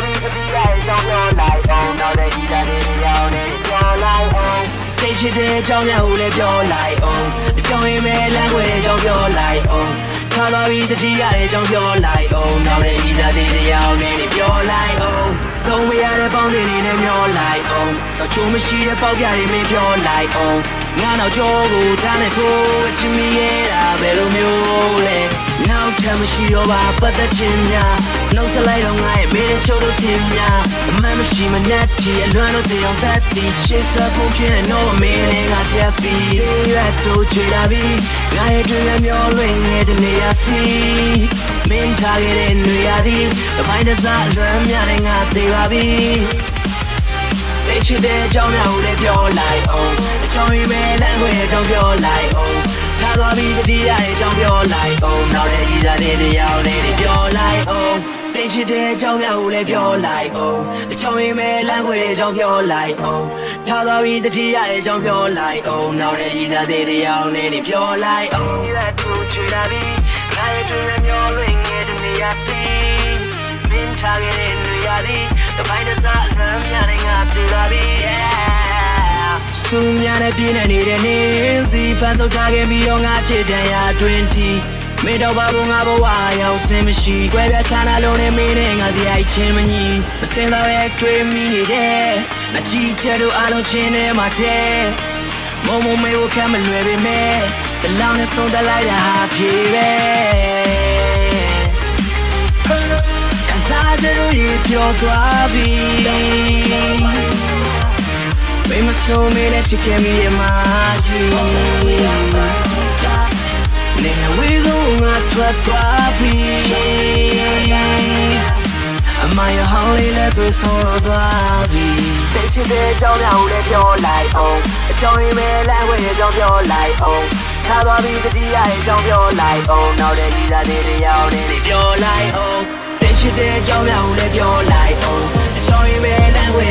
ပြီးတတိယအကြောင်းပြောလိုက်အောင်နောက်တဲ့ဒီသားလေးရောင်းနေပြောလိုက်အောင်သိချစ်တဲ့အကြောင်းများကိုလည်းပြောလိုက်အောင်အကြောင်းရင်းမဲ့လမ်းခွဲအကြောင်းပြောလိုက်အောင်ထားသွားပြီးတတိယအကြောင်းပြောလိုက်အောင်နောက်တဲ့ဒီသားလေးရောင်းနေပြောလိုက်အောင်သုံးမရတဲ့ပေါင်းတွေနဲ့မျောလိုက်အောင်စောချိုးမရှိတဲ့ပေါက်ပြတွေမင်းပြောလိုက်အောင်ငါနောက်ကျောကိုထားနေဖို့အချင်းမရတာဘယ်လိုမျိုးလဲနောက်ထပ်မရှိတော့ပါပတ်သက်ခြင်းများနှုတ်ဆက်လိုက်တော့ငါရဲ့မေးရှိုးလို့ခြင်းများအမှန်မရှိမနဲ့တည်းအလွမ်းလို့တေအောင်သက်တည်ရှေ့ဆက်ဖို့ဖြစ်နေတော့မင်းနဲ့ငါပြတ်ပြီးရက်တို့ချွေလာပြီးငါရဲ့တွေ့ရမျောလွင်နေတဲ့နေရာစီမင်းထားခဲ့တဲ့နေရာဒီတပိုင်းတစားအလွမ်းများနဲ့ငါသိပါပြီသိချစ်တဲ့အကြောင်းများကိုလည်းပြောလိုက်အောင်အကြောင်းရင်းမဲ့လမ်းခွဲအကြောင်းပြောလိုက်အောင်ထားသွားပြီးတတိယအကြောင်းပြောလိုက်အောင်နောက်တဲ့ဤစားတဲ့တရားနဲ့ပြောလိုက်အောင်သိချစ်တဲ့အကြောင်းများကိုလည်းပြောလိုက်အောင်အကြောင်းရင်းမဲ့လမ်းခွဲအကြောင်းပြောလိုက်အောင်ထားသွားပြီးတတိယအကြောင်းပြောလိုက်အောင်နောက်တဲ့ဤစားတဲ့တရားနဲ့ပြောလိုက်အောင်ရက်ထူချွေလာပြီးငါရဲ့တွေ့ရမျောလွင်နေတဲ့နေရာစီမင်းထားခဲ့တဲ့နေရာဒီတပိုင်းတစားအလွမ်းများနဲ့ငါတွေ့လာပြီစူးများနဲ့ပြင်းနေတဲ့နေစီဖန်ဆုပ်ထားခဲ့ပြီးတော့ငါချစ်တဲ့ရာတွင်တီမေတော့ဘာဘုံငါဘဝရောက်စင်မရှိကြွယ်ပြချာနာလုံးနဲ့မင်းနဲ့ငါစီအိုက်ချင်းမညီမစင်တော့ရဲ့တွေ့မိနေတယ်အကြည့်ချက်တို့အားလုံးချင်းနဲ့မှတဲ့မုံမေကိုခံမလွယ်ပေမဲ့တလောင်းနဲ့ဆုံးတက်လိုက်တာဟာဖြေပဲစားစလို့ရပြောသွားပြီမင်းမဆုံးမနဲ့ချစ်ခဲ့မိရဲ့မာကြီးနေဝေးဆုံးငါထွက်သွားပြီအမရဟောင်းလေးလည်းတွေ့ဆုံးသွားပြီသိချစ်တဲ့အကြောင်းများကိုလည်းပြောလိုက်အောင်အကြောင်းရင်းမဲ့လမ်းခွဲအကြောင်းပြောလိုက်အောင်ထားသွားပြီးတတိယအကြောင်းပြောလိုက်အောင်နောက်တဲ့ဒီသားလေးရောင်းနေပြောလိုက်အောင်ချစ်တဲ့အကြောင်းများကိုလည်းပြောလိုက်အောင်အကြောင်းရင်းမဲ့လမ်းခွဲ